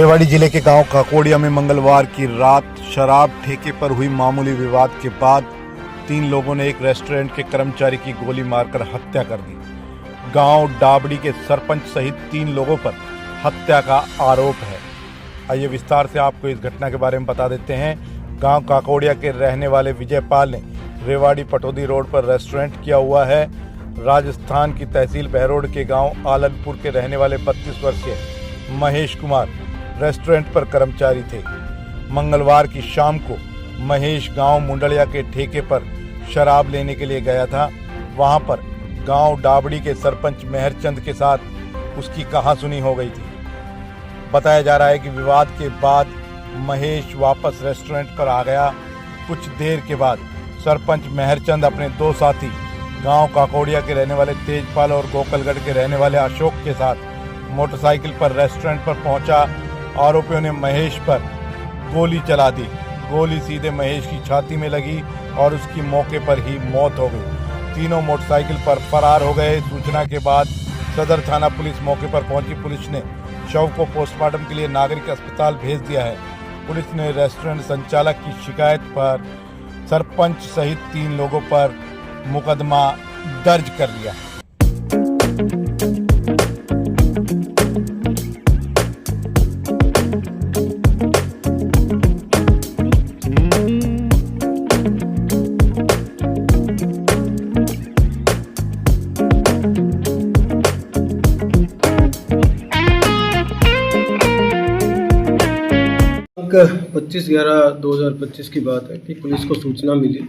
रेवाड़ी जिले के गांव काकोड़िया में मंगलवार की रात शराब ठेके पर हुई मामूली विवाद के बाद 3 लोगों ने एक रेस्टोरेंट के कर्मचारी की गोली मारकर हत्या कर दी। गांव डाबड़ी के सरपंच सहित 3 लोगों पर हत्या का आरोप है। आइए विस्तार से आपको इस घटना के बारे में बता देते हैं। गांव काकोड़िया के रहने वाले विजयपाल ने रेवाड़ी पटौदी रोड पर रेस्टोरेंट किया हुआ है। राजस्थान की तहसील बहरोड के गांव आलनपुर के रहने वाले 32 वर्षीय महेश कुमार रेस्टोरेंट पर कर्मचारी थे। मंगलवार की शाम को महेश गांव मुंडलिया के ठेके पर शराब लेने के लिए गया था। वहां पर गांव डाबड़ी के सरपंच मेहरचंद के साथ उसकी कहासुनी हो गई थी। बताया जा रहा है कि विवाद के बाद महेश वापस रेस्टोरेंट पर आ गया। कुछ देर के बाद सरपंच मेहरचंद अपने 2 साथी गांव काकोड़िया के रहने वाले तेजपाल और गोकलगढ़ के रहने वाले अशोक के साथ मोटरसाइकिल पर रेस्टोरेंट पर पहुंचा। आरोपियों ने महेश पर गोली चला दी। गोली सीधे महेश की छाती में लगी और उसकी मौके पर ही मौत हो गई। तीनों मोटरसाइकिल पर फरार हो गए। सूचना के बाद सदर थाना पुलिस मौके पर पहुंची। पुलिस ने शव को पोस्टमार्टम के लिए नागरिक अस्पताल भेज दिया है। पुलिस ने रेस्टोरेंट संचालक की शिकायत पर सरपंच सहित 3 लोगों पर मुकदमा दर्ज कर लिया। दिनांक 25/11/2025 की बात है कि पुलिस को सूचना मिली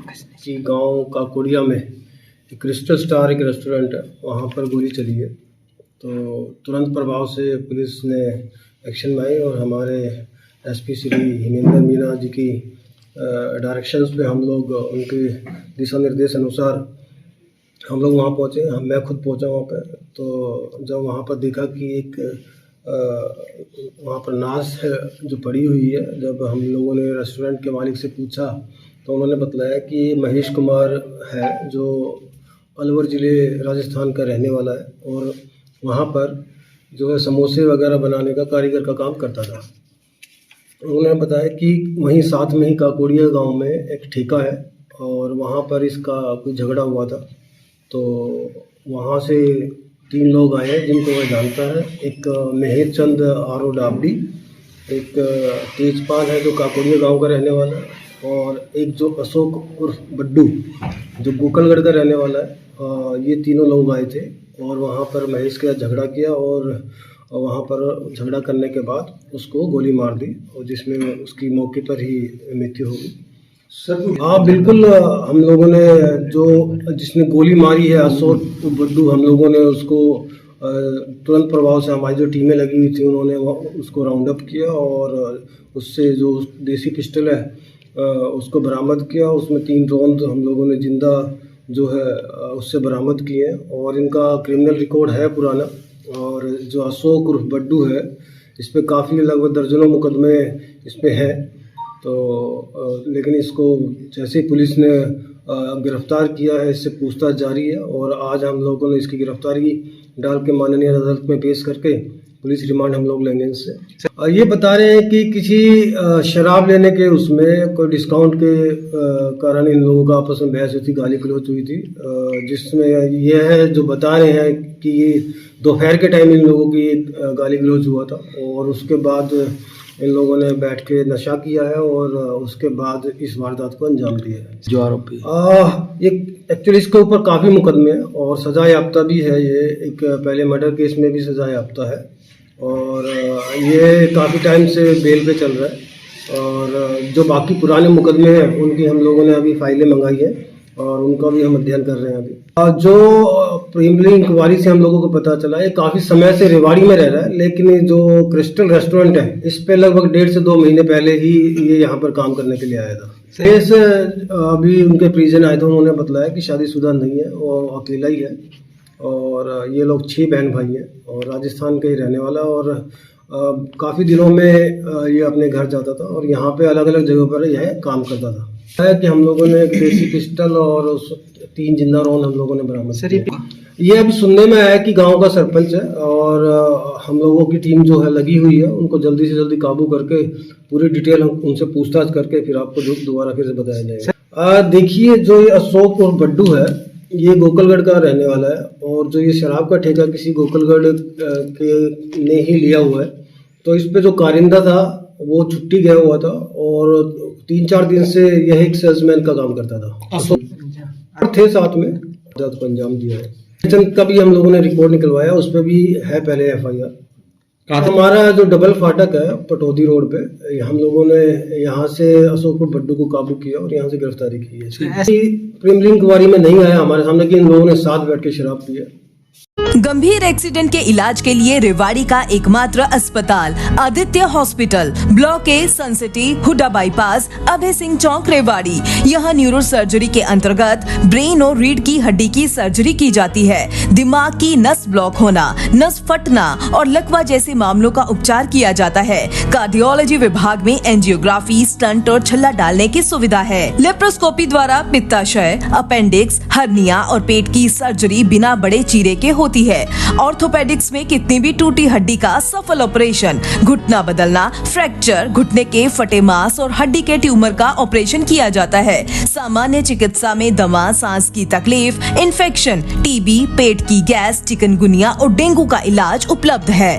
कि गांव काकोड़िया में एक क्रिस्टल स्टार एक रेस्टोरेंट है, वहां पर गोली चली है। तो तुरंत प्रभाव से पुलिस ने एक्शन में आई और हमारे एसपी श्री हिमेंद्र मीना जी की डायरेक्शंस पे हम लोग उनके दिशा निर्देश अनुसार हम लोग वहाँ पहुँचे। मैं खुद पहुँचा वहाँ पर। तो जब वहाँ पर देखा कि एक वहाँ पर नाश है जो पड़ी हुई है, जब हम लोगों ने रेस्टोरेंट के मालिक से पूछा तो उन्होंने बताया कि महेश कुमार है जो अलवर ज़िले राजस्थान का रहने वाला है और वहाँ पर जो है समोसे वगैरह बनाने का कारीगर का काम करता था। उन्होंने बताया कि वहीं साथ में ही काकोड़िया गांव में एक ठेका है और वहाँ पर इसका कुछ झगड़ा हुआ था। तो वहाँ से 3 लोग आए हैं जिनको वह जानता है। एक मेहरचंद आरो डाबड़ी, एक तेजपाल है जो काकोड़िया गांव का रहने वाला है और एक जो अशोक उर्फ बड्डू जो गोकलगढ़ का रहने वाला है। ये तीनों लोग आए थे और वहाँ पर महेश के साथ झगड़ा किया और वहाँ पर झगड़ा करने के बाद उसको गोली मार दी और जिसमें उसकी मौके पर ही मृत्यु हो गई। सर हाँ बिल्कुल, हम लोगों ने जो जिसने गोली मारी है अशोक बड्डू, हम लोगों ने उसको तुरंत प्रभाव से हमारी जो टीमें लगी हुई थी उन्होंने उसको राउंड अप किया और उससे जो देसी पिस्टल है उसको बरामद किया। उसमें 3 राउंड हम लोगों ने जिंदा जो है उससे बरामद किए और इनका क्रिमिनल रिकॉर्ड है पुराना। और जो अशोक उर्फ बड्डू है इस पर काफ़ी लगभग दर्जनों मुकदमे इस पर हैं। तो लेकिन इसको जैसे ही पुलिस ने गिरफ्तार किया है, इससे पूछताछ जारी है और आज हम लोगों ने इसकी गिरफ्तारी डाल के माननीय अदालत में पेश करके पुलिस रिमांड हम लोग लेंगे इनसे। ये बता रहे हैं कि किसी शराब लेने के उसमें कोई डिस्काउंट के कारण इन लोगों का आपस में बहस हुई थी, गाली गलौज हुई थी, जिसमें ये है जो बता रहे हैं कि ये दोपहर के टाइम इन लोगों की गाली गलौज हुआ था और उसके बाद इन लोगों ने बैठ के नशा किया है और उसके बाद इस वारदात को अंजाम दिया है। जो आरोपी ये एक्चुअली इसके ऊपर काफ़ी मुकदमे हैं और सजा याफ्ता भी है। ये एक पहले मर्डर केस में भी सजा याफ्ता है और ये काफ़ी टाइम से बेल पे चल रहा है। और जो बाकी पुराने मुकदमे हैं उनकी हम लोगों ने अभी फाइलें मंगाई है और उनका भी हम अध्ययन कर रहे हैं अभी। जो प्रीलिमिनरी इंक्वायरी से हम लोगों को पता चला है काफ़ी समय से रेवाड़ी में रह रहा है, लेकिन जो क्रिस्टल रेस्टोरेंट है इस पे लगभग 1.5 से 2 महीने पहले ही ये यहाँ पर काम करने के लिए आया था। इस अभी उनके परिजन आए थे, उन्होंने बताया कि शादीशुदा नहीं है और अकेला ही है और ये लोग 6 बहन भाई हैं और राजस्थान का ही रहने वाला और काफ़ी दिनों में ये अपने घर जाता था और यहाँ पे अलग अलग जगहों पर यह काम करता था। है कि हम लोगों ने एक देसी पिस्टल और 3 जिंदा रौंद हम लोगों ने बरामद किया। ये अभी सुनने में आया कि गांव का सरपंच है और हम लोगों की टीम जो है लगी हुई है, उनको जल्दी से जल्दी काबू करके पूरी डिटेल हम उनसे पूछताछ करके फिर आपको दोबारा फिर से बताया जाएगा। देखिए, जो ये अशोक और बड्डू है, ये गोकलगढ़ का रहने वाला है और जो ये शराब का ठेका किसी गोकलगढ़ के ने ही लिया हुआ है। तो इस पे जो कारिंदा था वो छुट्टी गया हुआ था और 3-4 दिन से यह एक सेल्समैन का काम करता था। और थे साथ में को अंजाम दिया है। का भी हम लोगों ने रिपोर्ट निकलवाया, उस पर भी है पहले FIR। हमारा जो डबल फाटक है पटौदी रोड पे, हम लोगों ने यहाँ से अशोक और बड्डू को काबू किया और यहाँ से गिरफ्तारी की है। ऐसी प्रेमलिंग इंक्वायरी में नहीं आया हमारे सामने कि इन लोगों ने साथ बैठ के शराब पी है। गंभीर एक्सीडेंट के इलाज के लिए रेवाड़ी का एकमात्र अस्पताल Aditya hospital, block A, sun city, HUDA bypass, Abhay Singh chowk, Rewari. यहाँ न्यूरो सर्जरी के अंतर्गत ब्रेन और रीढ़ की हड्डी की सर्जरी की जाती है। दिमाग की नस ब्लॉक होना, नस फटना और लकवा जैसे मामलों का उपचार किया जाता है। कार्डियोलॉजी विभाग में एंजियोग्राफी, स्टंट और छल्ला डालने की सुविधा है। लेप्रोस्कोपी द्वारा पित्ताशय, अपेंडिक्स, हर्निया और पेट की सर्जरी बिना बड़े चीरे के होती है। ऑर्थोपेडिक्स में कितनी भी टूटी हड्डी का सफल ऑपरेशन, घुटना बदलना, फ्रैक्चर, घुटने के फटे मांस और हड्डी के ट्यूमर का ऑपरेशन किया जाता है। सामान्य चिकित्सा में दमा, सांस की तकलीफ, इन्फेक्शन, टीबी, पेट की गैस, चिकनगुनिया और डेंगू का इलाज उपलब्ध है।